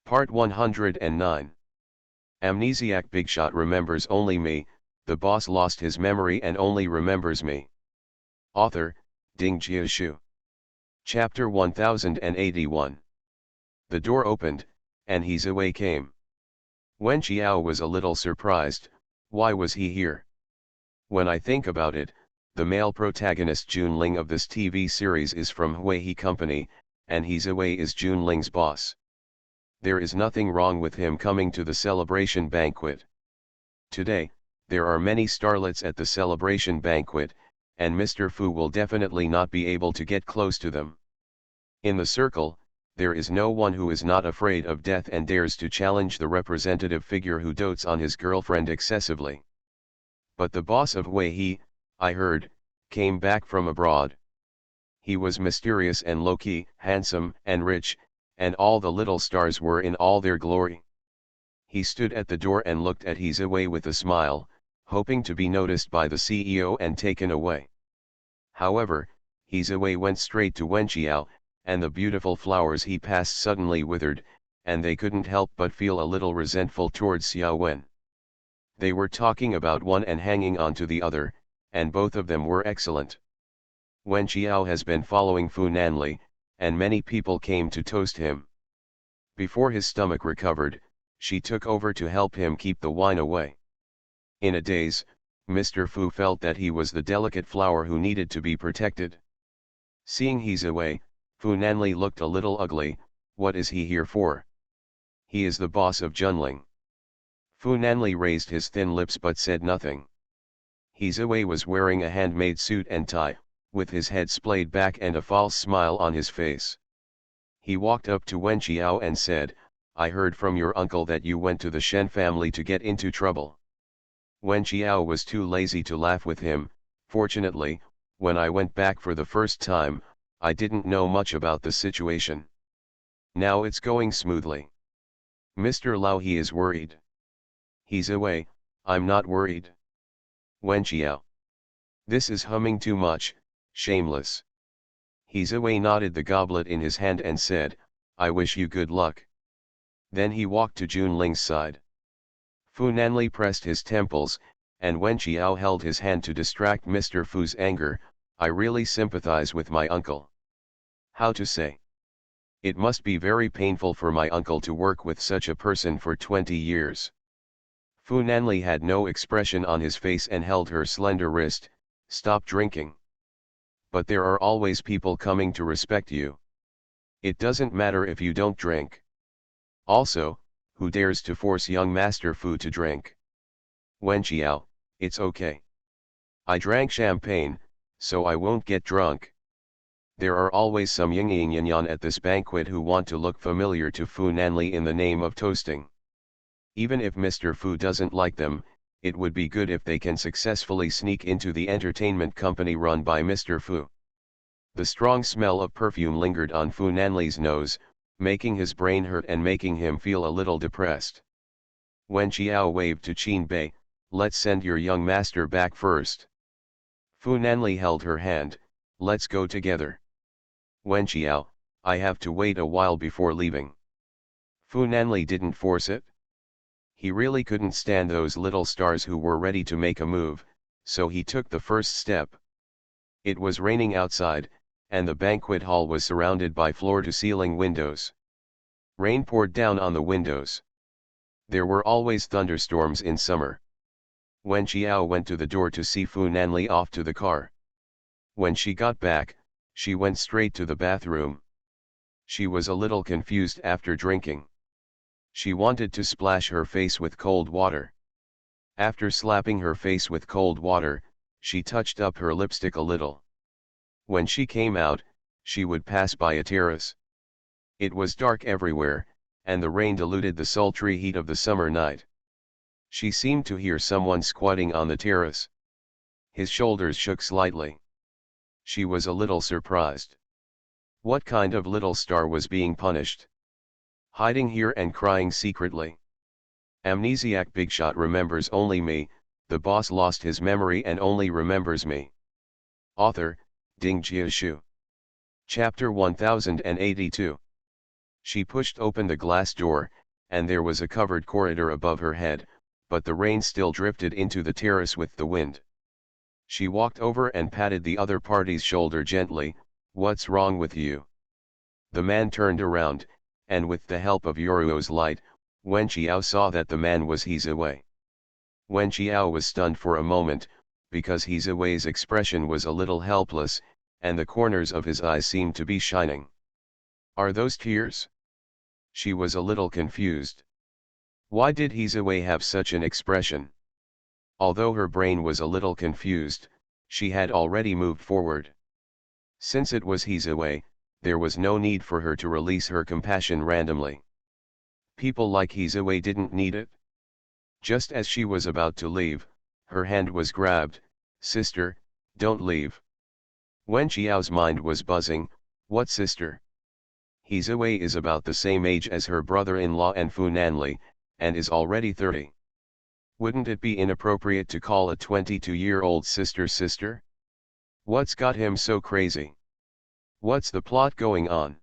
Part 109. Amnesiac Bigshot remembers only me, the boss lost his memory and only remembers me. Author, Ding Jiashu. Chapter 1081. The door opened, and Hizue came. Wen Qiao was a little surprised. Why was he here? When I think about it, the male protagonist Junling of this TV series is from Huihe Company, and Hizue is Junling's boss. There is nothing wrong with him coming to the celebration banquet. Today, there are many starlets at the celebration banquet, and Mr. Fu will definitely not be able to get close to them. In the circle, there is no one who is not afraid of death and dares to challenge the representative figure who dotes on his girlfriend excessively. But the boss of Huihe, I heard, came back from abroad. He was mysterious and low-key, handsome and rich, and all the little stars were in all their glory. He stood at the door and looked at Hizue with a smile, hoping to be noticed by the CEO and taken away. However, Hizue went straight to Wen Qiao, and the beautiful flowers he passed suddenly withered, and they couldn't help but feel a little resentful towards Xiao Wen. They were talking about one and hanging on to the other, and both of them were excellent. Wen Qiao has been following Fu Nanli, and many people came to toast him. Before his stomach recovered, she took over to help him keep the wine away. In a daze, Mr. Fu felt that he was the delicate flower who needed to be protected. Seeing Hizue, Fu Nanli looked a little ugly. What is he here for? He is the boss of Junling. Fu Nanli raised his thin lips but said nothing. Hizue was wearing a handmade suit and tie, with his head splayed back and a false smile on his face. He walked up to Wen Qiao and said, I heard from your uncle that you went to the Shen family to get into trouble. Wen Qiao was too lazy to laugh with him. Fortunately, when I went back for the first time, I didn't know much about the situation. Now it's going smoothly. Mr. Lao, he is worried. Hizue, I'm not worried. Wen Qiao. This is humming too much, shameless. Hizue nodded the goblet in his hand and said, I wish you good luck. Then he walked to Junling's side. Fu Nanli pressed his temples, and Wen Qiao held his hand to distract Mr. Fu's anger. I really sympathize with my uncle. How to say? It must be very painful for my uncle to work with such a person for 20 years. Fu Nanli had no expression on his face and held her slender wrist. Stop drinking. But there are always people coming to respect you. It doesn't matter if you don't drink. Also, who dares to force young Master Fu to drink? Wen Qiao, it's okay. I drank champagne, so I won't get drunk. There are always some yin-yan at this banquet who want to look familiar to Fu Nanli in the name of toasting. Even if Mr. Fu doesn't like them, it would be good if they can successfully sneak into the entertainment company run by Mr. Fu. The strong smell of perfume lingered on Fu Nanli's nose, making his brain hurt and making him feel a little depressed. Wen Qiao waved to Qin Bei, let's send your young master back first. Fu Nanli held her hand, let's go together. Wen Qiao, I have to wait a while before leaving. Fu Nanli didn't force it. He really couldn't stand those little stars who were ready to make a move, so he took the first step. It was raining outside, and the banquet hall was surrounded by floor-to-ceiling windows. Rain poured down on the windows. There were always thunderstorms in summer. Wen Qiao went to the door to see Fu Nanli off to the car. When she got back, she went straight to the bathroom. She was a little confused after drinking. She wanted to splash her face with cold water. After slapping her face with cold water, she touched up her lipstick a little. When she came out, she would pass by a terrace. It was dark everywhere, and the rain diluted the sultry heat of the summer night. She seemed to hear someone squatting on the terrace. His shoulders shook slightly. She was a little surprised. What kind of little star was being punished? Hiding here and crying secretly. Amnesiac Bigshot remembers only me, the boss lost his memory and only remembers me. Author, Ding Jiashu. Chapter 1082. She pushed open the glass door, and there was a covered corridor above her head, but the rain still drifted into the terrace with the wind. She walked over and patted the other party's shoulder gently. "What's wrong with you?" The man turned around, and with the help of Yoruo's light, Wen Qiao saw that the man was Hizawei. Wen Qiao was stunned for a moment, because Hizawei's expression was a little helpless, and the corners of his eyes seemed to be shining. "Are those tears?" She was a little confused. Why did Hizawei have such an expression? Although her brain was a little confused, she had already moved forward. Since it was Hizawei, there was no need for her to release her compassion randomly. People like Hizawei didn't need it. Just as she was about to leave, her hand was grabbed. "Sister, don't leave." Wen Qiao's mind was buzzing. "What sister?" Hizawei is about the same age as her brother-in-law and Fu Nanli, and is already 30. Wouldn't it be inappropriate to call a 22-year-old sister sister? What's got him so crazy? What's the plot going on?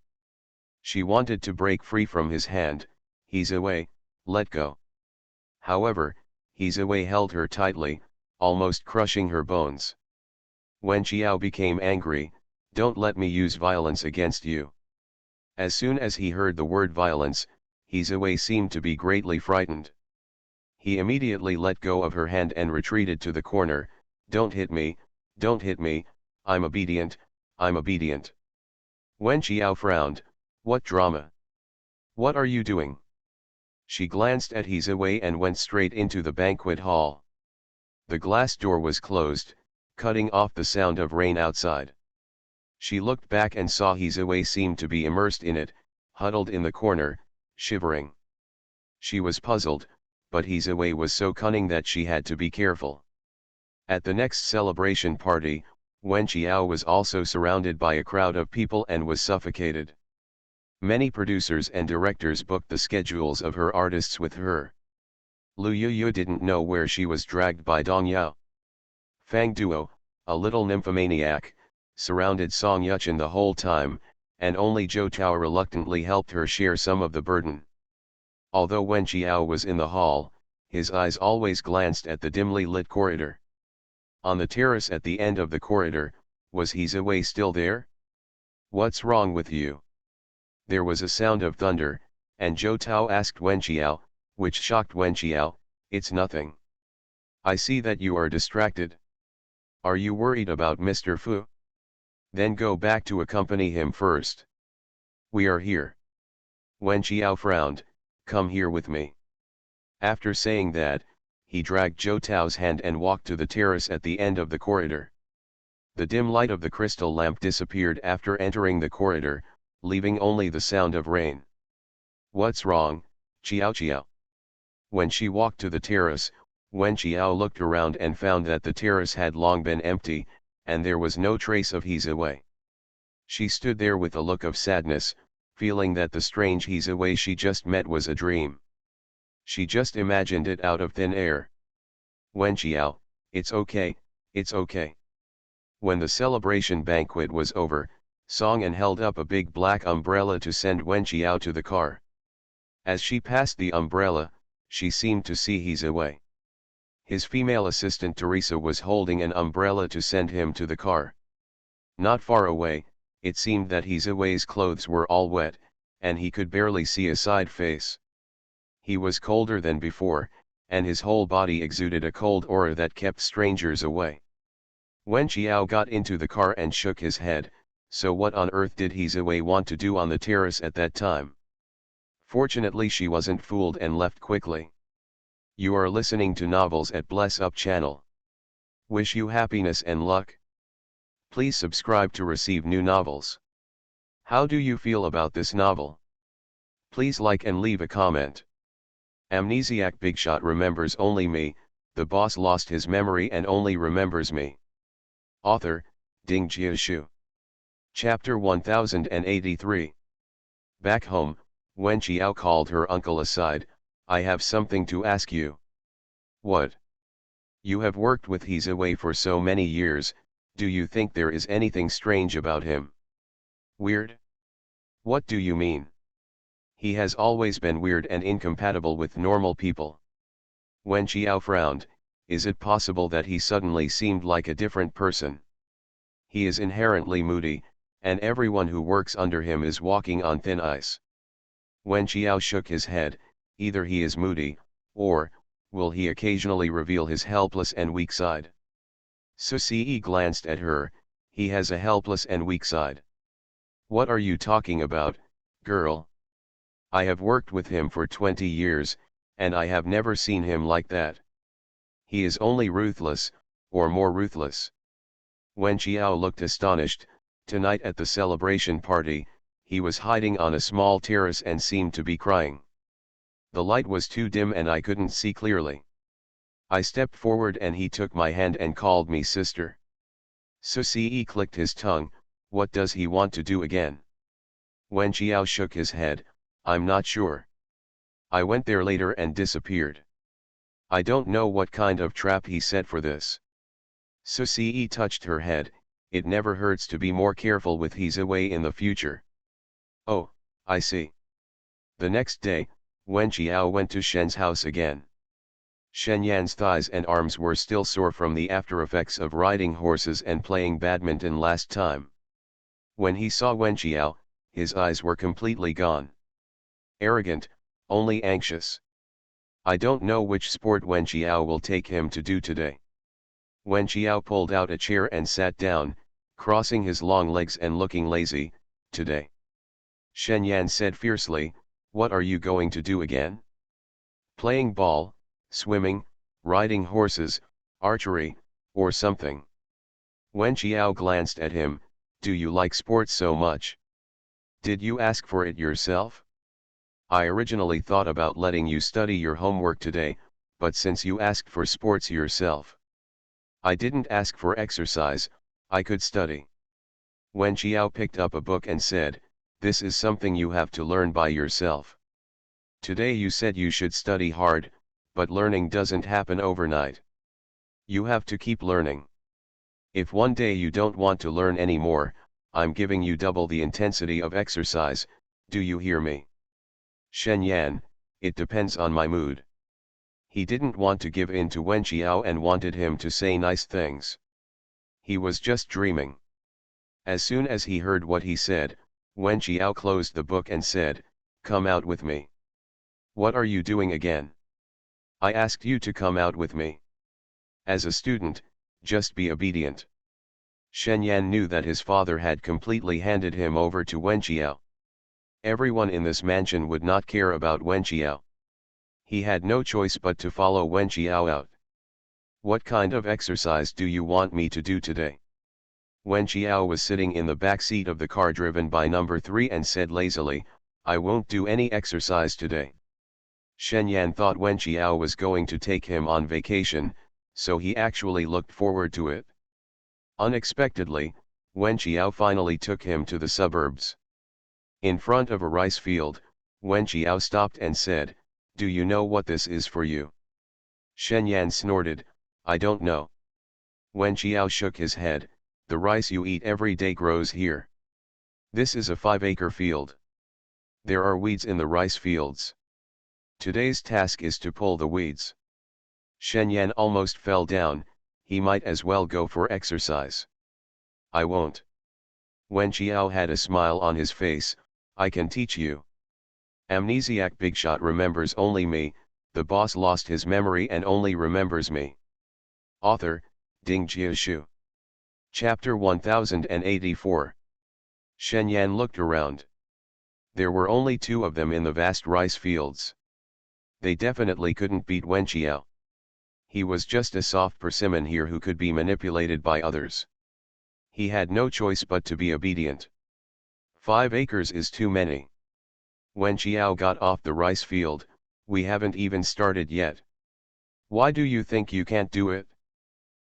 She wanted to break free from his hand. "Hizawei, let go." However, Hizawei held her tightly, almost crushing her bones. Wen Qiao became angry. "Don't let me use violence against you." As soon as he heard the word violence, Hizawei seemed to be greatly frightened. He immediately let go of her hand and retreated to the corner. "Don't hit me, don't hit me, I'm obedient, I'm obedient." Wen Qiao frowned. "What drama? What are you doing?" She glanced at Hizawei and went straight into the banquet hall. The glass door was closed, cutting off the sound of rain outside. She looked back and saw Hizawei seemed to be immersed in it, huddled in the corner, shivering. She was puzzled, but Hizawei was so cunning that she had to be careful. At the next celebration party, Wen Qiao was also surrounded by a crowd of people and was suffocated. Many producers and directors booked the schedules of her artists with her. Lu Yuyu didn't know where she was dragged by Dong Yao. Fang Duo, a little nymphomaniac, surrounded Song Yuchen the whole time, and only Zhou Tao reluctantly helped her share some of the burden. Although Wen Qiao was in the hall, his eyes always glanced at the dimly lit corridor. On the terrace at the end of the corridor, was Hizawei still there? "What's wrong with you?" There was a sound of thunder, and Zhou Tao asked Wen Qiao, which shocked Wen Qiao. "It's nothing. I see that you are distracted. Are you worried about Mr. Fu? Then go back to accompany him first." "We are here." Wen Qiao frowned. "Come here with me." After saying that, he dragged Zhou Tao's hand and walked to the terrace at the end of the corridor. The dim light of the crystal lamp disappeared after entering the corridor, leaving only the sound of rain. "What's wrong, Qiao Qiao?" When she walked to the terrace, Wen Qiao looked around and found that the terrace had long been empty, and there was no trace of Hizawei. She stood there with a look of sadness, feeling that the strange Hizawei she just met was a dream. She just imagined it out of thin air. "Wen Qiao, it's okay, it's okay." When the celebration banquet was over, Song An held up a big black umbrella to send Wen Qiao to the car. As she passed the umbrella, she seemed to see Hizawei. His female assistant Teresa was holding an umbrella to send him to the car. Not far away, it seemed that Hizawei's clothes were all wet, and he could barely see a side face. He was colder than before, and his whole body exuded a cold aura that kept strangers away. Wen Qiao got into the car and shook his head. So what on earth did Hizawei want to do on the terrace at that time? Fortunately she wasn't fooled and left quickly. You are listening to Novels at Bless Up channel. Wish you happiness and luck. Please subscribe to receive new novels. How do you feel about this novel? Please like and leave a comment. Amnesiac Bigshot remembers only me, the boss lost his memory and only remembers me. Author, Ding Jiashu. Chapter 1083. Back home, Wen Qiao called her uncle aside. "I have something to ask you." "What?" "You have worked with Hizawei for so many years, do you think there is anything strange about him?" "Weird? What do you mean?" He has always been weird and incompatible with normal people. Wen Qiao frowned. Is it possible that he suddenly seemed like a different person? He is inherently moody, and everyone who works under him is walking on thin ice. Wen Qiao shook his head. Either he is moody, or will he occasionally reveal his helpless and weak side? Susie glanced at her. He has a helpless and weak side. What are you talking about, girl? I have worked with him for 20 years, and I have never seen him like that. He is only ruthless, or more ruthless. Wen Qiao looked astonished. Tonight at the celebration party, he was hiding on a small terrace and seemed to be crying. The light was too dim and I couldn't see clearly. I stepped forward and he took my hand and called me sister. Susie clicked his tongue. What does he want to do again? Wen Qiao shook his head. I'm not sure. I went there later and disappeared. I don't know what kind of trap he set for this. Susie touched her head. It never hurts to be more careful with he's away in the future. Oh, I see. The next day, Wen Qiao went to Shen's house again. Shen Yan's thighs and arms were still sore from the after effects of riding horses and playing badminton last time. When he saw Wen Qiao, his eyes were completely gone. Arrogant, only anxious. I don't know which sport Wen Qiao will take him to do today. Wen Qiao pulled out a chair and sat down, crossing his long legs and looking lazy. Today. Shen Yan said fiercely, what are you going to do again? Playing ball, swimming, riding horses, archery, or something. Wen Qiao glanced at him. Do you like sports so much? Did you ask for it yourself? I originally thought about letting you study your homework today, but since you asked for sports yourself. I didn't ask for exercise, I could study. Wen Qiao picked up a book and said, this is something you have to learn by yourself. Today you said you should study hard, but learning doesn't happen overnight. You have to keep learning. If one day you don't want to learn anymore, I'm giving you double the intensity of exercise. Do you hear me? Shen Yan, it depends on my mood. He didn't want to give in to Wen Qiao and wanted him to say nice things. He was just dreaming. As soon as he heard what he said, Wen Qiao closed the book and said, come out with me. What are you doing again? I asked you to come out with me. As a student, just be obedient. Shen Yan knew that his father had completely handed him over to Wen Qiao. Everyone in this mansion would not care about Wen Qiao. He had no choice but to follow Wen Qiao out. What kind of exercise do you want me to do today? Wen Qiao was sitting in the back seat of the car driven by number 3 and said lazily, I won't do any exercise today. Shen Yan thought Wen Qiao was going to take him on vacation, so he actually looked forward to it. Unexpectedly, Wen Qiao finally took him to the suburbs. In front of a rice field, Wen Qiao stopped and said, do you know what this is for you? Shen Yan snorted, I don't know. Wen Qiao shook his head, the rice you eat every day grows here. This is a 5-acre field. There are weeds in the rice fields. Today's task is to pull the weeds. Shen Yan almost fell down, he might as well go for exercise. I won't. Wen Qiao had a smile on his face, I can teach you. Amnesiac Bigshot remembers only me, the boss lost his memory and only remembers me. Author, Ding Jiashu. Chapter 1084. Shen Yan looked around. There were only 2 of them in the vast rice fields. They definitely couldn't beat Wen Qiao. He was just a soft persimmon here who could be manipulated by others. He had no choice but to be obedient. 5 acres is too many. Wen Qiao got off the rice field, we haven't even started yet. Why do you think you can't do it?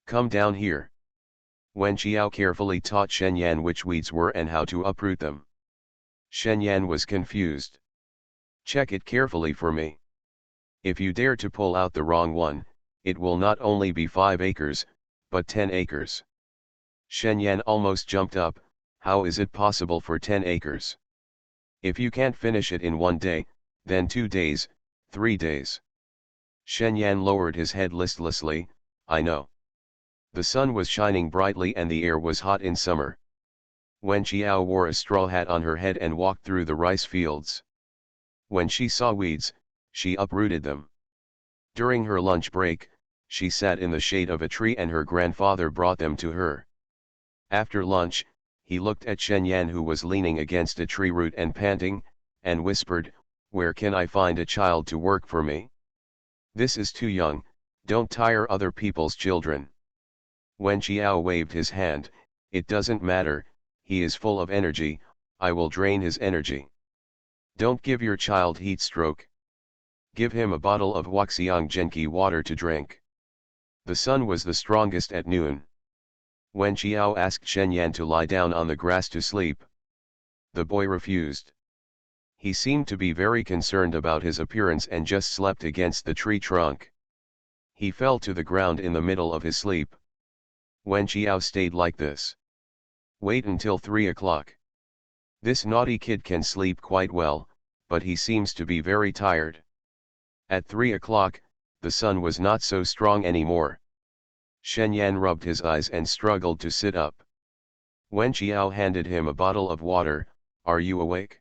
Come down here. Wen Qiao carefully taught Shen Yan which weeds were and how to uproot them. Shen Yan was confused. Check it carefully for me. If you dare to pull out the wrong one, it will not only be 5 acres, but 10 acres. Shen Yan almost jumped up, how is it possible for 10 acres? If you can't finish it in 1 day, then 2 days, 3 days. Shen Yan lowered his head listlessly. I know. The sun was shining brightly and the air was hot in summer. Wen Qiao wore a straw hat on her head and walked through the rice fields. When she saw weeds, she uprooted them. During her lunch break, she sat in the shade of a tree and her grandfather brought them to her. After lunch, he looked at Shen Yan who was leaning against a tree root and panting, and whispered, "Where can I find a child to work for me? This is too young, don't tire other people's children." Wen Qiao waved his hand, "It doesn't matter, he is full of energy, I will drain his energy. Don't give your child heat stroke. Give him a bottle of Huaxiang Genki water to drink." The sun was the strongest at noon. Wen Qiao asked Shen Yan to lie down on the grass to sleep. The boy refused. He seemed to be very concerned about his appearance and just slept against the tree trunk. He fell to the ground in the middle of his sleep. Wen Qiao stayed like this. Wait until 3 o'clock. This naughty kid can sleep quite well, but he seems to be very tired. At 3 o'clock, the sun was not so strong anymore. Shen Yan rubbed his eyes and struggled to sit up. Wen Qiao handed him a bottle of water. Are you awake?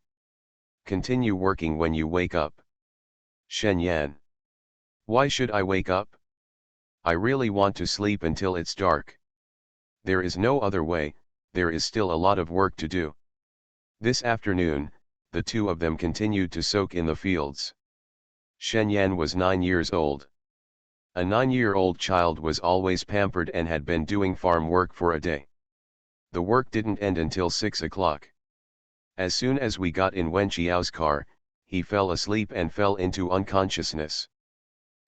Continue working when you wake up. Shen Yan. Why should I wake up? I really want to sleep until it's dark. There is no other way, there is still a lot of work to do. This afternoon, the two of them continued to soak in the fields. Shen Yan was 9 years old. A 9-year-old child was always pampered and had been doing farm work for a day. The work didn't end until 6 o'clock. As soon as we got in Wen Qiao's car, he fell asleep and fell into unconsciousness.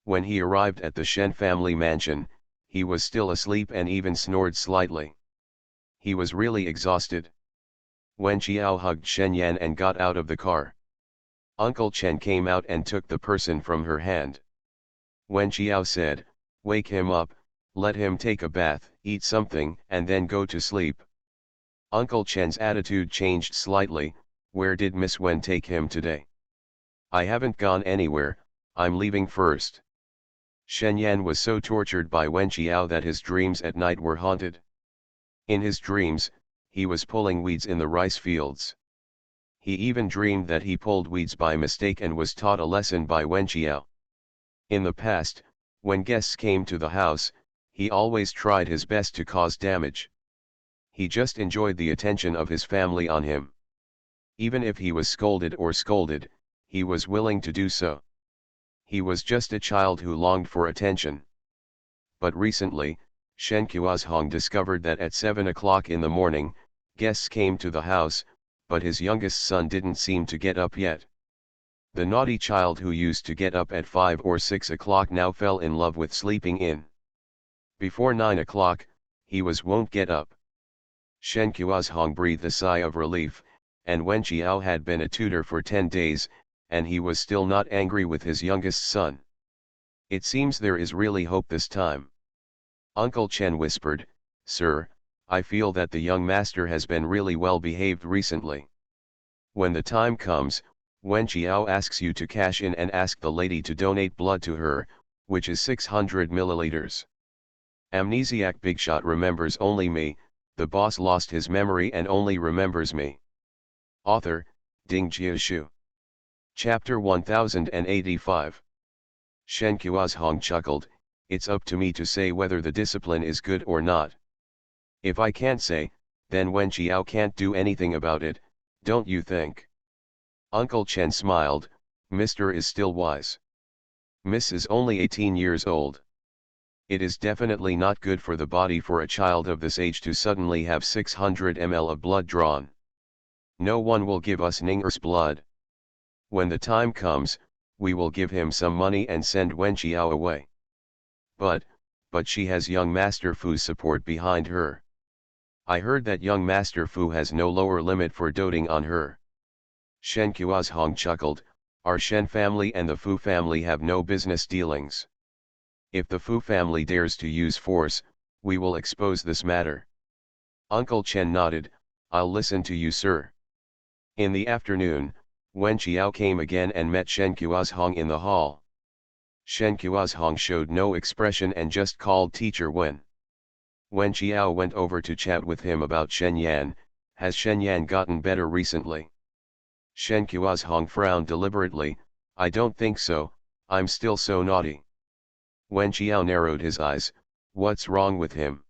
When he arrived at the Shen family mansion, he was still asleep and even snored slightly. He was really exhausted. Wen Qiao hugged Shen Yan and got out of the car. Uncle Chen came out and took the person from her hand. Wen Qiao said, "Wake him up, let him take a bath, eat something, and then go to sleep." Uncle Chen's attitude changed slightly. "Where did Miss Wen take him today?" "I haven't gone anywhere, I'm leaving first." Shen Yan was so tortured by Wen Qiao that his dreams at night were haunted. In his dreams, he was pulling weeds in the rice fields. He even dreamed that he pulled weeds by mistake and was taught a lesson by Wen Qiao. In the past, when guests came to the house, he always tried his best to cause damage. He just enjoyed the attention of his family on him. Even if he was scolded, he was willing to do so. He was just a child who longed for attention. But recently, Shen Qiuazhong discovered that at 7 o'clock in the morning, guests came to the house, but his youngest son didn't seem to get up yet. The naughty child who used to get up at 5 or 6 o'clock now fell in love with sleeping in. Before 9 o'clock, he won't get up. Shen Qiuazhong breathed a sigh of relief, and Wen Qiao had been a tutor for 10 days, and he was still not angry with his youngest son. It seems there is really hope this time. Uncle Chen whispered, "Sir, I feel that the young master has been really well behaved recently. When the time comes, Wen Qiao asks you to cash in and ask the lady to donate blood to her, which is 600 milliliters. Amnesiac Bigshot remembers only me, the boss lost his memory and only remembers me." Author, Ding Jiashu. Chapter 1085. Shen Qiuazhong chuckled, "It's up to me to say whether the discipline is good or not. If I can't say, then Wen Qiao can't do anything about it, don't you think?" Uncle Chen smiled, "Mr. is still wise. Miss is only 18 years old. It is definitely not good for the body for a child of this age to suddenly have 600 ml of blood drawn. No one will give us Ning'er's blood. When the time comes, we will give him some money and send Wen Qiao away. But she has young Master Fu's support behind her. I heard that young Master Fu has no lower limit for doting on her." Shen Qiuazhong chuckled, "Our Shen family and the Fu family have no business dealings. If the Fu family dares to use force, we will expose this matter." Uncle Chen nodded, "I'll listen to you, sir." In the afternoon, Wen Qiao came again and met Shen Qiuzhong in the hall. Shen Qiuzhong showed no expression and just called Teacher Wen. Wen Qiao went over to chat with him about Shen Yan. Has Shen Yan gotten better recently? Shen Qiuzhong frowned deliberately. I don't think so, I'm still so naughty. Wen Qiao narrowed his eyes. What's wrong with him?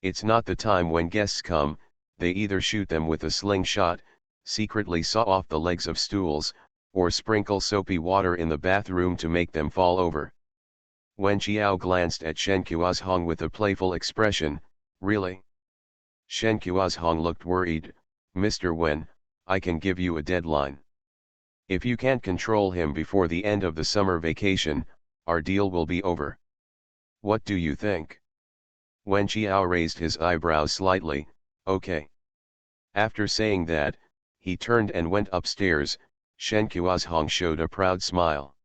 It's not the time when guests come, they either shoot them with a slingshot, secretly saw off the legs of stools, or sprinkle soapy water in the bathroom to make them fall over. Wen Qiao glanced at Shen Qiuzhong with a playful expression. Really? Shen Qiuzhong looked worried. Mr. Wen, I can give you a deadline. If you can't control him before the end of the summer vacation, our deal will be over. What do you think? Wen Qiao raised his eyebrows slightly. Okay. After saying that, he turned and went upstairs. Shen Qiuzhong showed a proud smile.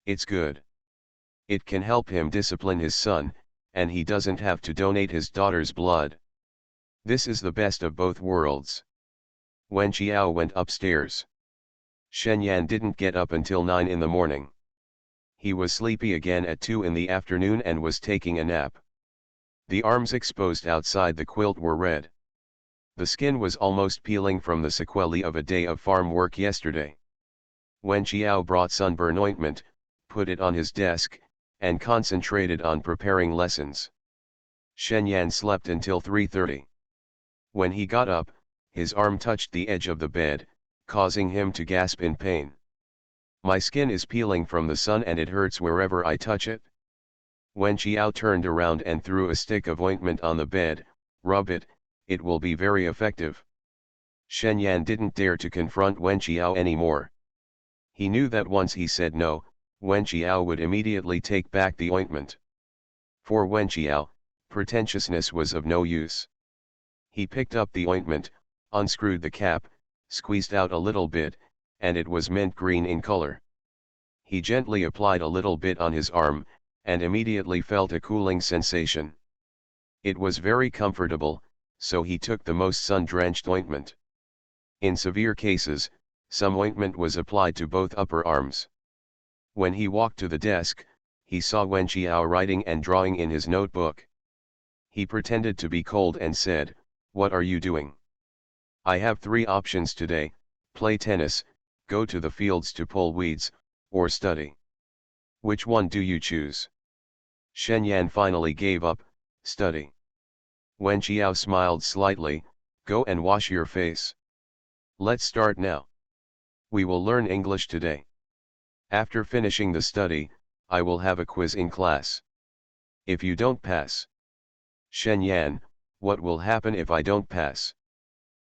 It's good. It can help him discipline his son, and he doesn't have to donate his daughter's blood. This is the best of both worlds. Wen Qiao went upstairs. Shen Yan didn't get up until 9 in the morning. He was sleepy again at 2 in the afternoon and was taking a nap. The arms exposed outside the quilt were red. The skin was almost peeling from the sequelae of a day of farm work yesterday. Wen Qiao brought sunburn ointment, put it on his desk, and concentrated on preparing lessons. Shen Yan slept until 3:30. When he got up, his arm touched the edge of the bed, causing him to gasp in pain. My skin is peeling from the sun and it hurts wherever I touch it. Wen Qiao turned around and threw a stick of ointment on the bed. Rub it, it will be very effective. Shen Yan didn't dare to confront Wen Qiao anymore. He knew that once he said no, Wen Qiao would immediately take back the ointment. For Wen Qiao, pretentiousness was of no use. He picked up the ointment, unscrewed the cap, squeezed out a little bit, and it was mint green in color. He gently applied a little bit on his arm, and immediately felt a cooling sensation. It was very comfortable, so he took the most sun-drenched ointment. In severe cases, some ointment was applied to both upper arms. When he walked to the desk, he saw Wen Qiao writing and drawing in his notebook. He pretended to be cold and said, "What are you doing?" "I have 3 options today: play tennis, go to the fields to pull weeds, or study. Which one do you choose?" Shen Yan finally gave up. "Study." Wen Qiao smiled slightly. "Go and wash your face. Let's start now. We will learn English today. After finishing the study, I will have a quiz in class. If you don't pass..." "Shen Yan, what will happen if I don't pass?"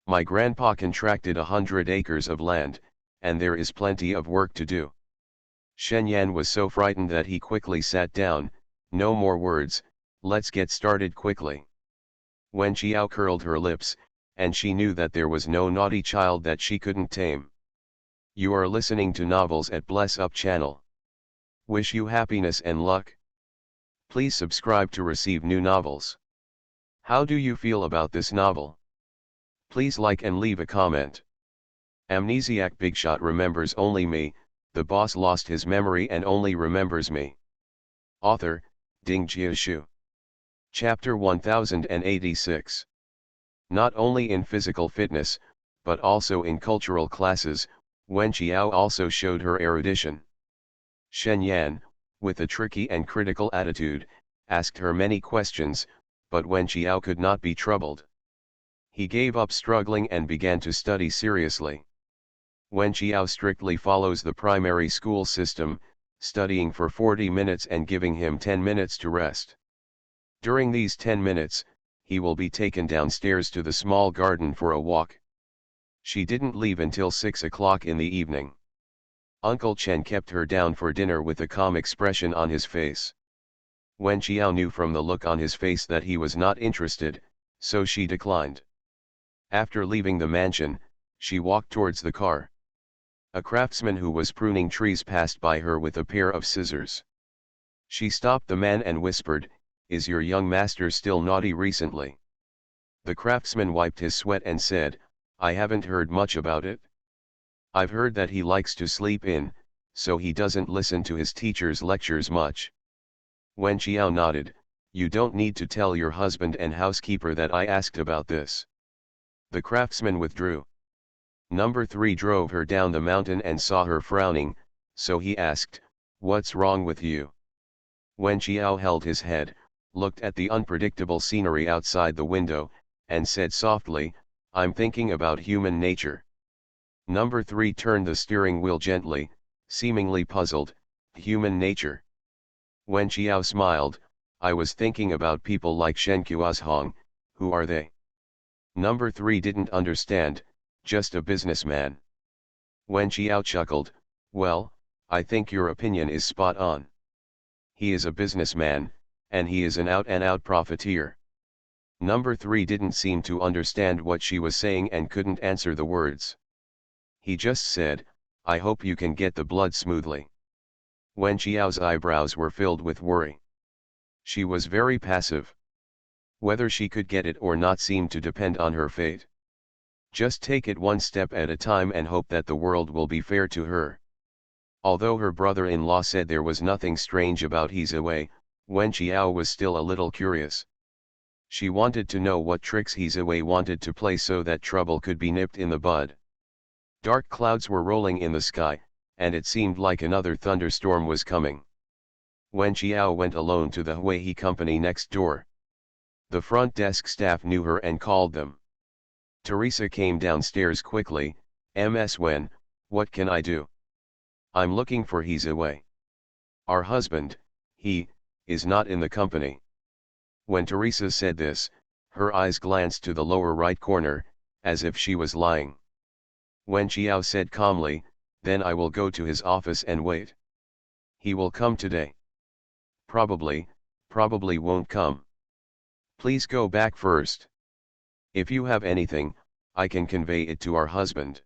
"My grandpa contracted 100 acres of land, and there is plenty of work to do." Shen Yan was so frightened that he quickly sat down. "No more words, let's get started quickly." Wen Qiao curled her lips, and she knew that there was no naughty child that she couldn't tame. You are listening to Novels at Bless Up channel. Wish you happiness and luck. Please subscribe to receive new novels. How do you feel about this novel? Please like and leave a comment. Amnesiac Bigshot remembers only me, the boss lost his memory and only remembers me. Author, Ding Jiashu. Chapter 1086. Not only in physical fitness, but also in cultural classes, Wen Qiao also showed her erudition. Shen Yan, with a tricky and critical attitude, asked her many questions, but Wen Qiao could not be troubled. He gave up struggling and began to study seriously. Wen Qiao strictly follows the primary school system, studying for 40 minutes and giving him 10 minutes to rest. During these 10 minutes, he will be taken downstairs to the small garden for a walk. She didn't leave until 6 o'clock in the evening. Uncle Chen kept her down for dinner with a calm expression on his face. Wen Qiao knew from the look on his face that he was not interested, so she declined. After leaving the mansion, she walked towards the car. A craftsman who was pruning trees passed by her with a pair of scissors. She stopped the man and whispered, "Is your young master still naughty recently?" The craftsman wiped his sweat and said, "I haven't heard much about it." I've heard that he likes to sleep in, so he doesn't listen to his teacher's lectures much. Wen Qiao nodded, you don't need to tell your husband and housekeeper that I asked about this. The craftsman withdrew. Number 3 drove her down the mountain and saw her frowning, so he asked, what's wrong with you? Wen Qiao held his head, looked at the unpredictable scenery outside the window, and said softly, I'm thinking about human nature. Number 3 turned the steering wheel gently, seemingly puzzled, human nature. Wen Qiao smiled, I was thinking about people like Shen Kuozhong, who are they? Number 3 didn't understand, just a businessman. Wen Qiao chuckled, well, I think your opinion is spot on. He is a businessman, and he is an out-and-out profiteer. Number 3 didn't seem to understand what she was saying and couldn't answer the words. He just said, I hope you can get the blood smoothly. Wen Qiao's eyebrows were filled with worry. She was very passive. Whether she could get it or not seemed to depend on her fate. Just take it one step at a time and hope that the world will be fair to her. Although her brother-in-law said there was nothing strange about Hizawei, Wen Qiao was still a little curious. She wanted to know what tricks Hizawei wanted to play so that trouble could be nipped in the bud. Dark clouds were rolling in the sky, and it seemed like another thunderstorm was coming. Wen Qiao went alone to the Huihe company next door. The front desk staff knew her and called them. Teresa came downstairs quickly, Ms. Wen, what can I do? I'm looking for Hizawei. Our husband, he, is not in the company. When Teresa said this, her eyes glanced to the lower right corner, as if she was lying. Wen Qiao said calmly, then I will go to his office and wait. He will come today. Probably won't come. Please go back first. If you have anything, I can convey it to our husband.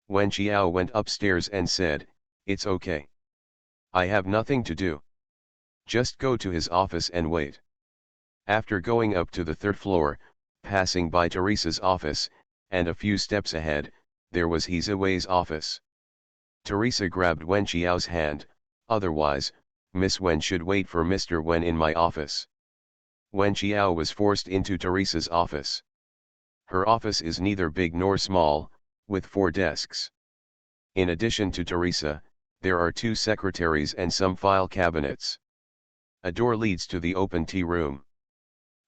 Wen Qiao went upstairs and said, it's okay. I have nothing to do. Just go to his office and wait. After going up to the 3rd floor, passing by Teresa's office, and a few steps ahead, there was Hizawei's office. Teresa grabbed Wen Qiao's hand, otherwise, Miss Wen should wait for Mr. Wen in my office. Wen Qiao was forced into Teresa's office. Her office is neither big nor small, with 4 desks. In addition to Teresa, there are 2 secretaries and some file cabinets. A door leads to the open tea room.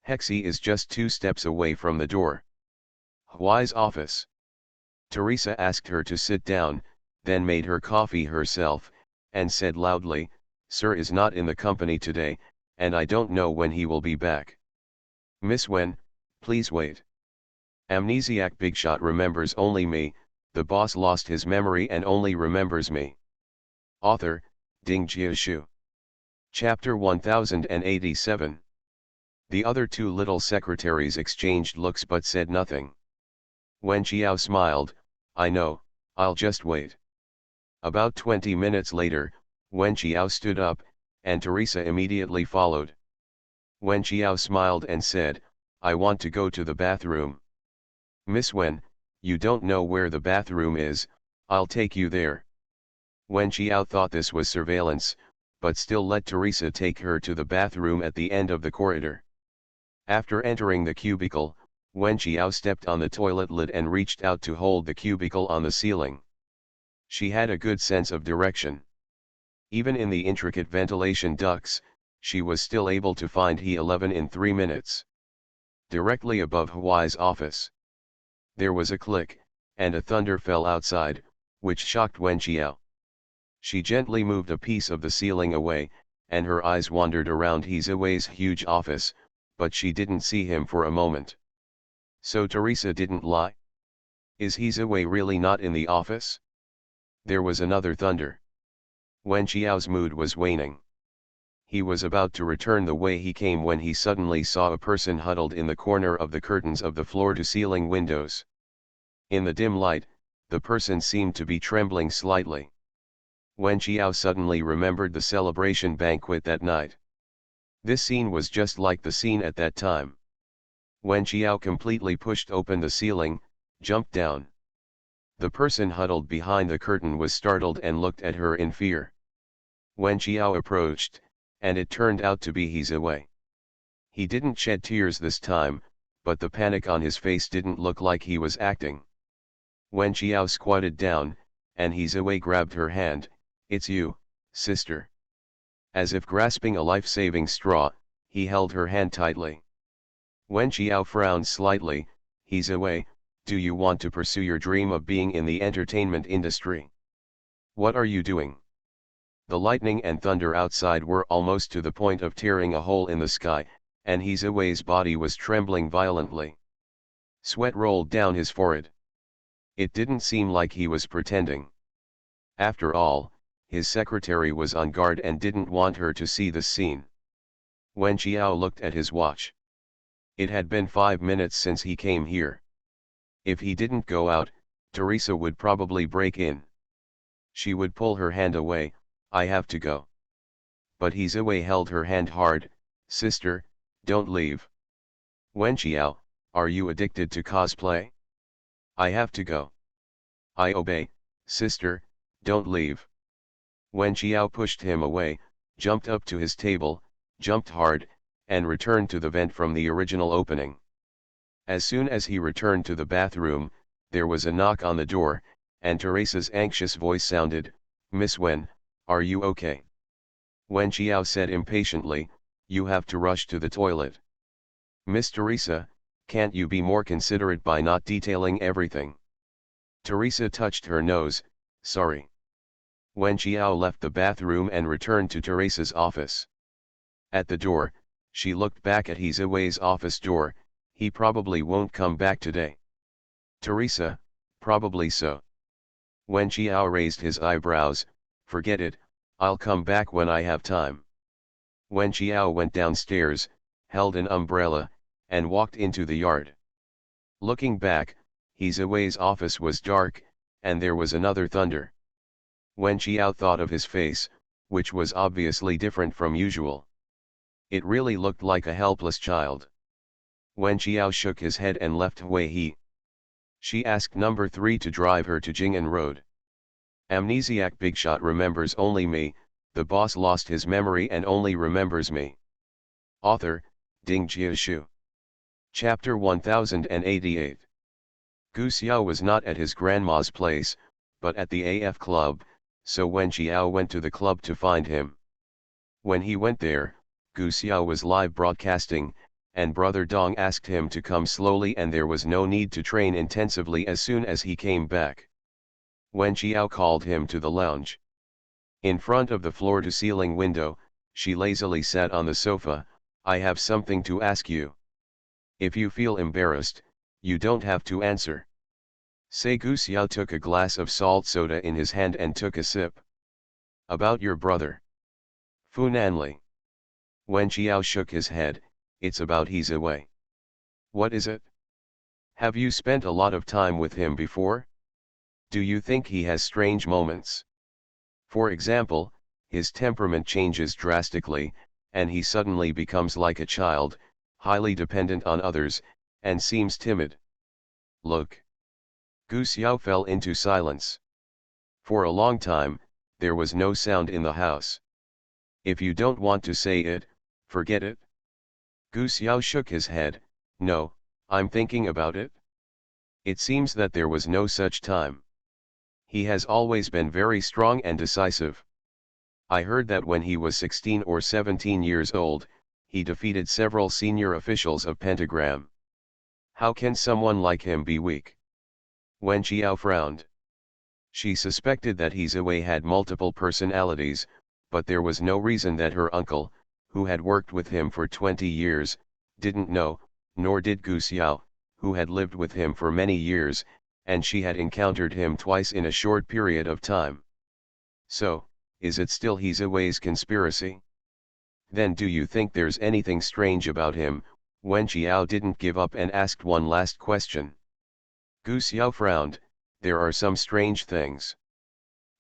Hexie is just 2 steps away from the door. Huai's office. Teresa asked her to sit down, then made her coffee herself, and said loudly, Sir is not in the company today, and I don't know when he will be back. Miss Wen, please wait. Amnesiac Bigshot remembers only me, the boss lost his memory and only remembers me. Author, Ding Jiashu. Chapter 1087. The other 2 little secretaries exchanged looks but said nothing. Wen Qiao smiled, I know, I'll just wait. About 20 minutes later, Wen Qiao stood up, and Teresa immediately followed. Wen Qiao smiled and said, I want to go to the bathroom. Miss Wen, you don't know where the bathroom is, I'll take you there. Wen Qiao thought this was surveillance, but still let Teresa take her to the bathroom at the end of the corridor. After entering the cubicle, Wen Qiao stepped on the toilet lid and reached out to hold the cubicle on the ceiling. She had a good sense of direction. Even in the intricate ventilation ducts, she was still able to find He-11 in 3 minutes. Directly above Huai's office. There was a click, and a thunder fell outside, which shocked Wen Qiao. She gently moved a piece of the ceiling away, and her eyes wandered around Hizawei's huge office, but she didn't see him for a moment. So Teresa didn't lie. Is Hizawei really not in the office? There was another thunder. Wen Qiao's mood was waning. He was about to return the way he came when he suddenly saw a person huddled in the corner of the curtains of the floor-to-ceiling windows. In the dim light, the person seemed to be trembling slightly. Wen Qiao suddenly remembered the celebration banquet that night. This scene was just like the scene at that time. Wen Qiao completely pushed open the ceiling, jumped down. The person huddled behind the curtain was startled and looked at her in fear. Wen Qiao approached, and it turned out to be Hizawei. He didn't shed tears this time, but the panic on his face didn't look like he was acting. Wen Qiao squatted down, and Hizawei grabbed her hand. "It's you, sister." As if grasping a life-saving straw, he held her hand tightly. Wen Qiao frowned slightly. "Hizawei, do you want to pursue your dream of being in the entertainment industry? What are you doing?" The lightning and thunder outside were almost to the point of tearing a hole in the sky, and Hizawei's body was trembling violently. Sweat rolled down his forehead. It didn't seem like he was pretending. After all, his secretary was on guard and didn't want her to see the scene. Wen Qiao looked at his watch. It had been 5 minutes since he came here. If he didn't go out, Teresa would probably break in. She would pull her hand away. "I have to go." But Hizawei held her hand hard. "Sister, don't leave." "Wen Qiao, are you addicted to cosplay?" "I have to go." "I obey, sister, don't leave." Wen Qiao pushed him away, jumped up to his table, jumped hard, and returned to the vent from the original opening. As soon as he returned to the bathroom, there was a knock on the door, and Teresa's anxious voice sounded. "Miss Wen, are you okay?" Wen Qiao said impatiently, "You have to rush to the toilet." "Miss Teresa, can't you be more considerate by not detailing everything?" Teresa touched her nose. "Sorry." Wen Qiao left the bathroom and returned to Teresa's office. At the door, she looked back at Hizawei's office door. "He probably won't come back today." "Teresa, probably so." Wen Qiao raised his eyebrows. "Forget it, I'll come back when I have time." Wen Qiao went downstairs, held an umbrella, and walked into the yard. Looking back, Hizawei's office was dark, and there was another thunder. Wen Qiao thought of his face, which was obviously different from usual. It really looked like a helpless child. Wen Qiao shook his head and left Hui. She asked number 3 to drive her to Jing'an Road. Amnesiac Bigshot remembers only me. The boss lost his memory and only remembers me. Author, Ding Jiashu. Chapter 1088. Gu Xiao was not at his grandma's place, but at the AF club, so Wen Qiao went to the club to find him. When he went there, Gu Xiao was live broadcasting, and Brother Dong asked him to come slowly and there was no need to train intensively as soon as he came back. Wen Qiao called him to the lounge. In front of the floor-to-ceiling window, she lazily sat on the sofa. "I have something to ask you. If you feel embarrassed, you don't have to answer." Gu Xiao took a glass of salt soda in his hand and took a sip. "About your brother." "Fu Nanli." Wen Qiao shook his head. "It's about Hizawei." "What is it? Have you spent a lot of time with him before? Do you think he has strange moments? For example, his temperament changes drastically, and he suddenly becomes like a child, highly dependent on others, and seems timid." "Look." Gu Xiao fell into silence. For a long time, there was no sound in the house. "If you don't want to say it, forget it." Gu Xiao shook his head. "No, I'm thinking about it. It seems that there was no such time. He has always been very strong and decisive. I heard that when he was 16 or 17 years old, he defeated several senior officials of Pentagram. How can someone like him be weak?" Wen Qiao frowned. She suspected that Hizawei had multiple personalities, but there was no reason that her uncle, who had worked with him for 20 years, didn't know, nor did Gu Xiao, who had lived with him for many years, and she had encountered him twice in a short period of time. So, is it still Hizawei's conspiracy? Then do you think there's anything strange about him? Wen Qiao didn't give up and asked one last question. Gu Xiao frowned. "There are some strange things.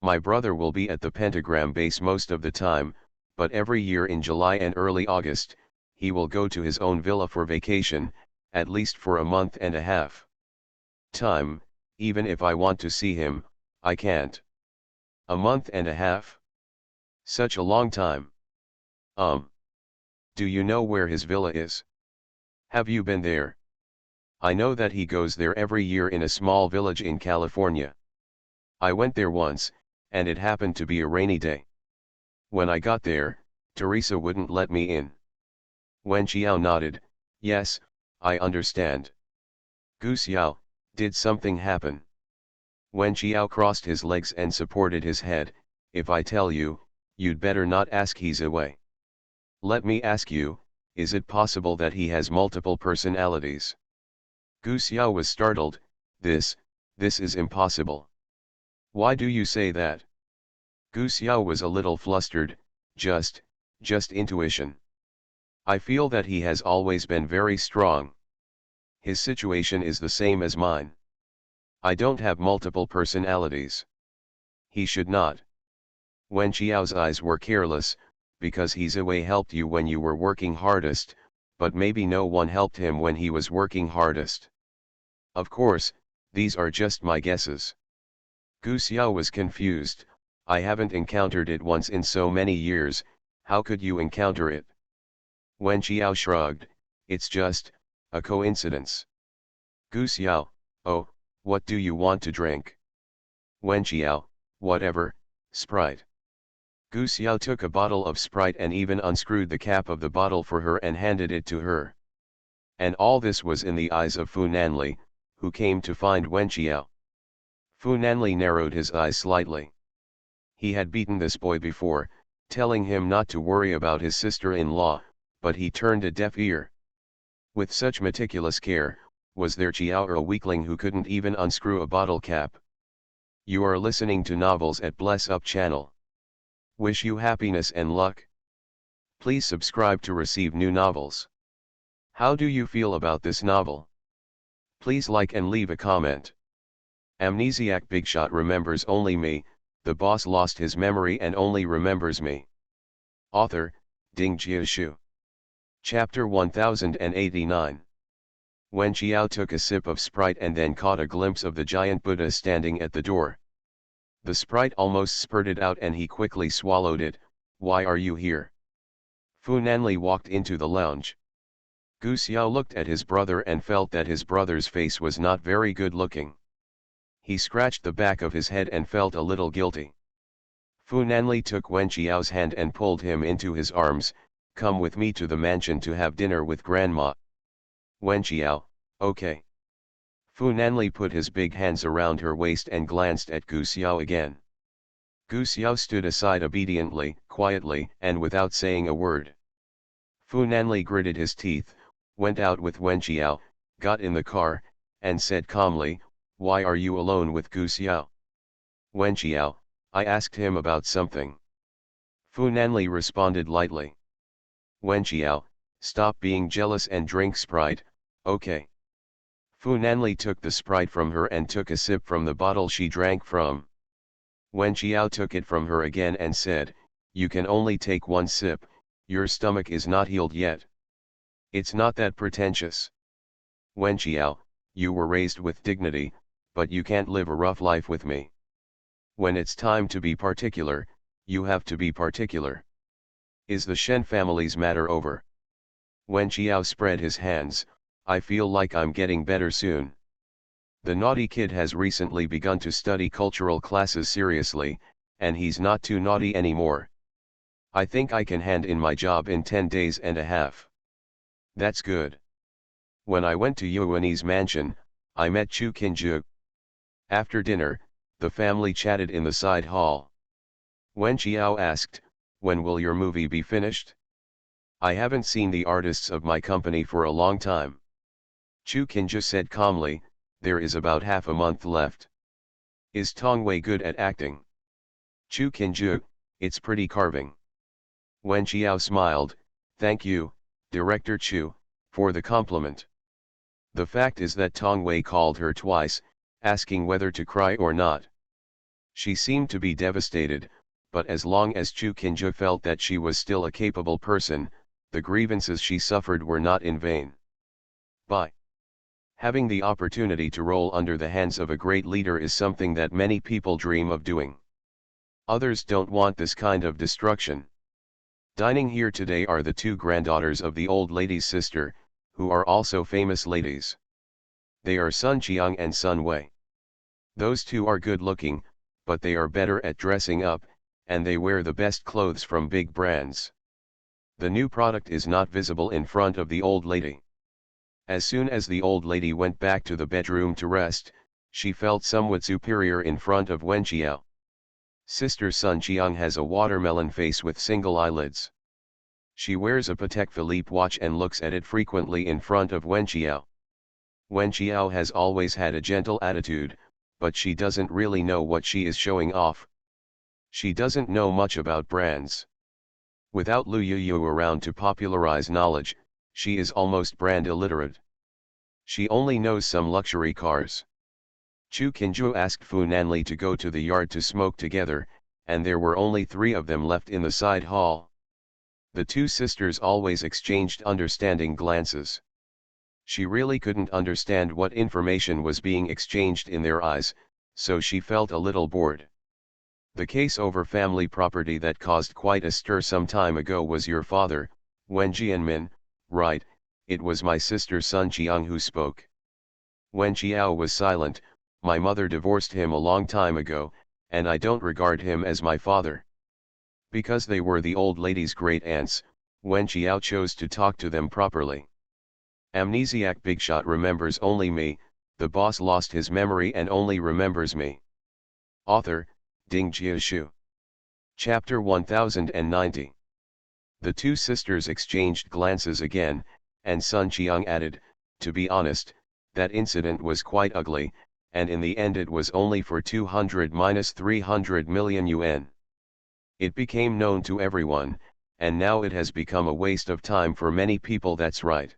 My brother will be at the Pentagram base most of the time, but every year in July and early August, he will go to his own villa for vacation, at least for a month and a half. Time, Even if I want to see him, I can't. A month and a half? Such a long time. Do you know where his villa is? Have you been there? I know that he goes there every year in a small village in California. I went there once, and it happened to be a rainy day. When I got there, Teresa wouldn't let me in. Wen Xiao nodded, yes, I understand. Gu Xiao, did something happen? Wen Xiao crossed his legs and supported his head, if I tell you, you'd better not ask he's away. Let me ask you, is it possible that he has multiple personalities? Gu Xiao was startled, this is impossible. Why do you say that? Gu Xiao was a little flustered, just intuition. I feel that he has always been very strong. His situation is the same as mine. I don't have multiple personalities. He should not. Wen Xiao's eyes were careless, because he's away helped you when you were working hardest, but maybe no one helped him when he was working hardest. Of course, these are just my guesses. Gu Xiao was confused, I haven't encountered it once in so many years, how could you encounter it? Wen Xiao shrugged, it's just a coincidence. Gu Xiao, oh, what do you want to drink? Wen Xiao, whatever, Sprite. Gu Xiao took a bottle of Sprite and even unscrewed the cap of the bottle for her and handed it to her. And all this was in the eyes of Fu Nanli, who came to find Wen Xiao. Fu Nanli narrowed his eyes slightly. He had beaten this boy before, telling him not to worry about his sister-in-law, but he turned a deaf ear. With such meticulous care, was there Xiao a weakling who couldn't even unscrew a bottle cap? You are listening to Novels at Bless Up channel. Wish you happiness and luck. Please subscribe to receive new novels. How do you feel about this novel? Please like and leave a comment. Amnesiac Bigshot remembers only me, the boss lost his memory and only remembers me. Author, Ding Jiashu. Chapter 1089. Wen Xiao took a sip of Sprite and then caught a glimpse of the giant Buddha standing at the door. The Sprite almost spurted out and he quickly swallowed it. Why are you here? Fu Nanli walked into the lounge. Gu Xiao looked at his brother and felt that his brother's face was not very good looking. He scratched the back of his head and felt a little guilty. Fu Nanli took Wen Xiao's hand and pulled him into his arms. Come with me to the mansion to have dinner with grandma. Wen Xiao, okay. Fu Nanli put his big hands around her waist and glanced at Gu Xiao again. Gu Xiao stood aside obediently, quietly, and without saying a word. Fu Nanli gritted his teeth, went out with Wen Xiao, got in the car, and said calmly, why are you alone with Gu Xiao? Wen Xiao, I asked him about something. Fu Nanli responded lightly. Wen Xiao, stop being jealous and drink Sprite, okay. Fu Nanli took the Sprite from her and took a sip from the bottle she drank from. Wen Xiao took it from her again and said, you can only take one sip, your stomach is not healed yet. It's not that pretentious. Wen Xiao, you were raised with dignity, but you can't live a rough life with me. When it's time to be particular, you have to be particular. Is the Shen family's matter over? Wen Xiao spread his hands, I feel like I'm getting better soon. The naughty kid has recently begun to study cultural classes seriously, and he's not too naughty anymore. I think I can hand in my job in 10 days and a half. That's good. When I went to Yuanyi's mansion, I met Chu Qinju. After dinner, the family chatted in the side hall. Wen Xiao asked, when will your movie be finished? I haven't seen the artists of my company for a long time. Chu Qinju said calmly, there is about half a month left. Is Tongwei good at acting? Chu Qinju, it's pretty carving. Wen Xiao smiled, thank you, Director Chu, for the compliment. The fact is that Tongwei called her twice, asking whether to cry or not. She seemed to be devastated, but as long as Chu Qinju felt that she was still a capable person, the grievances she suffered were not in vain. Bye. Having the opportunity to roll under the hands of a great leader is something that many people dream of doing. Others don't want this kind of destruction. Dining here today are the two granddaughters of the old lady's sister, who are also famous ladies. They are Sun Qiang and Sun Wei. Those two are good looking, but they are better at dressing up, and they wear the best clothes from big brands. The new product is not visible in front of the old lady. As soon as the old lady went back to the bedroom to rest, she felt somewhat superior in front of Wen Qiao. Sister Sun Qiang has a watermelon face with single eyelids. She wears a Patek Philippe watch and looks at it frequently in front of Wen Qiao. Wen Qiao has always had a gentle attitude, but she doesn't really know what she is showing off. She doesn't know much about brands. Without Lu Yuyu around to popularize knowledge, she is almost brand illiterate. She only knows some luxury cars. Chu Qinzhu asked Fu Nanli to go to the yard to smoke together, and there were only 3 of them left in the side hall. The two sisters always exchanged understanding glances. She really couldn't understand what information was being exchanged in their eyes, so she felt a little bored. The case over family property that caused quite a stir some time ago was your father, Wen Jianmin, right? It was my sister Sun Qiang who spoke. Wen Qiao was silent. My mother divorced him a long time ago, and I don't regard him as my father. Because they were the old lady's great aunts, Wen Qiao chose to talk to them properly. Amnesiac Bigshot remembers only me, the boss lost his memory and only remembers me. Author, Ding Jiashu. Chapter 1090. The two sisters exchanged glances again, and Sun Qiang added, to be honest, that incident was quite ugly, and in the end it was only for 200-300 million yuan. It became known to everyone, and now it has become a waste of time for many people. That's right.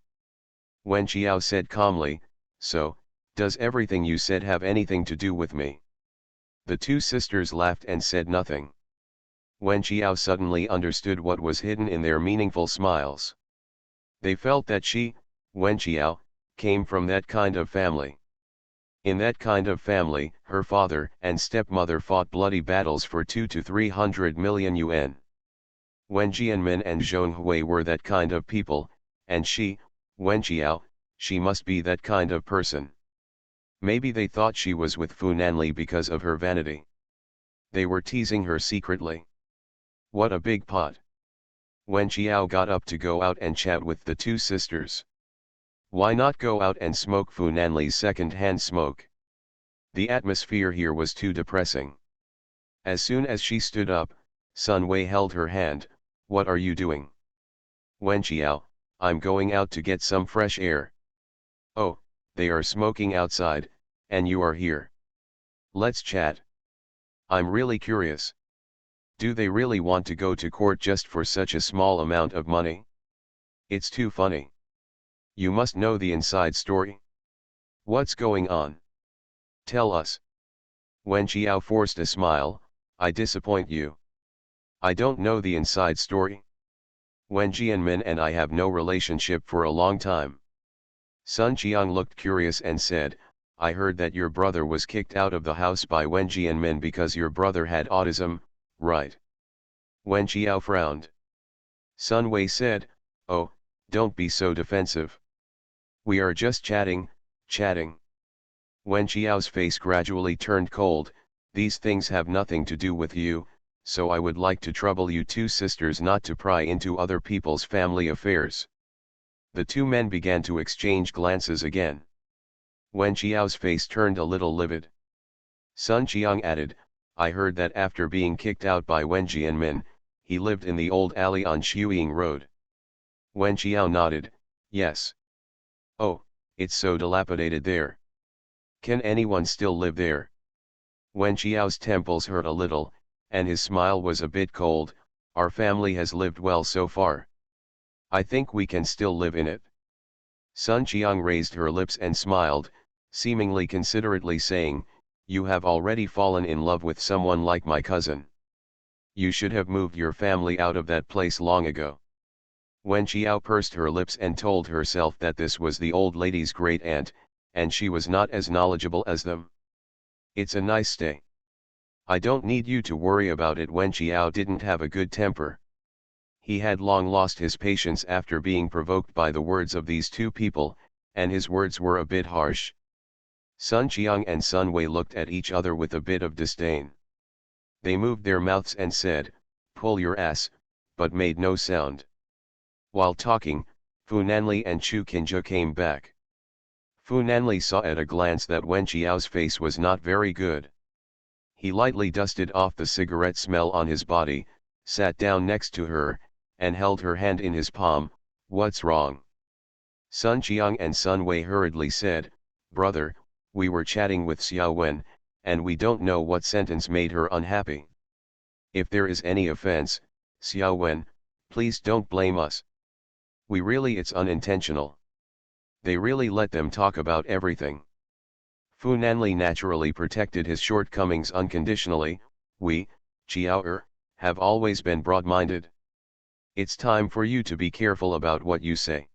Wen Qiao said calmly, so, does everything you said have anything to do with me? The two sisters laughed and said nothing. Wen Qiao suddenly understood what was hidden in their meaningful smiles. They felt that she, Wen Qiao, came from that kind of family. In that kind of family, her father and stepmother fought bloody battles for 200 to 300 million yuan. Wen Jianmin and Zhong Hui were that kind of people, and she, Wen Qiao, she must be that kind of person. Maybe they thought she was with Fu Nanli because of her vanity. They were teasing her secretly. What a big pot. Wen Qiao got up to go out and chat with the two sisters. Why not go out and smoke Fu Nanli's second-hand smoke? The atmosphere here was too depressing. As soon as she stood up, Sun Wei held her hand. What are you doing? Wen Qiao, I'm going out to get some fresh air. Oh, they are smoking outside, and you are here. Let's chat. I'm really curious. Do they really want to go to court just for such a small amount of money? It's too funny. You must know the inside story. What's going on? Tell us. Wen Qiao forced a smile. I disappoint you. I don't know the inside story. Wen Jianmin and I have no relationship for a long time. Sun Qiang looked curious and said, I heard that your brother was kicked out of the house by Wen Jianmin because your brother had autism, right? Wen Qiao frowned. Sun Wei said, oh, don't be so defensive. We are just chatting. Wen Qiao's face gradually turned cold. These things have nothing to do with you, so I would like to trouble you two sisters not to pry into other people's family affairs. The two men began to exchange glances again. Wen Qiao's face turned a little livid. Sun Qiang added, I heard that after being kicked out by Wen Jianmin, he lived in the old alley on Shuiying Road. Wen Qiao nodded, yes. Oh, it's so dilapidated there. Can anyone still live there? Wen Qiao's temples hurt a little, and his smile was a bit cold. Our family has lived well so far. I think we can still live in it. Sun Qiang raised her lips and smiled, seemingly considerately saying, you have already fallen in love with someone like my cousin. You should have moved your family out of that place long ago. Wen Qiao pursed her lips and told herself that this was the old lady's great aunt, and she was not as knowledgeable as them. It's a nice stay. I don't need you to worry about it. Wen Qiao didn't have a good temper. He had long lost his patience after being provoked by the words of these two people, and his words were a bit harsh. Sun Qiang and Sun Wei looked at each other with a bit of disdain. They moved their mouths and said, "Pull your ass," but made no sound. While talking, Fu Nanli and Chu Qinjia came back. Fu Nanli saw at a glance that Wen Qiao's face was not very good. He lightly dusted off the cigarette smell on his body, sat down next to her, and held her hand in his palm. "What's wrong?" Sun Qiang and Sun Wei hurriedly said, "Brother, we were chatting with Xiao Wen, and we don't know what sentence made her unhappy. If there is any offense, Xiao Wen, please don't blame us. It's unintentional." They really let them talk about everything. Fu Nanli naturally protected his shortcomings unconditionally. "We, Qiao have always been broad-minded. It's time for you to be careful about what you say.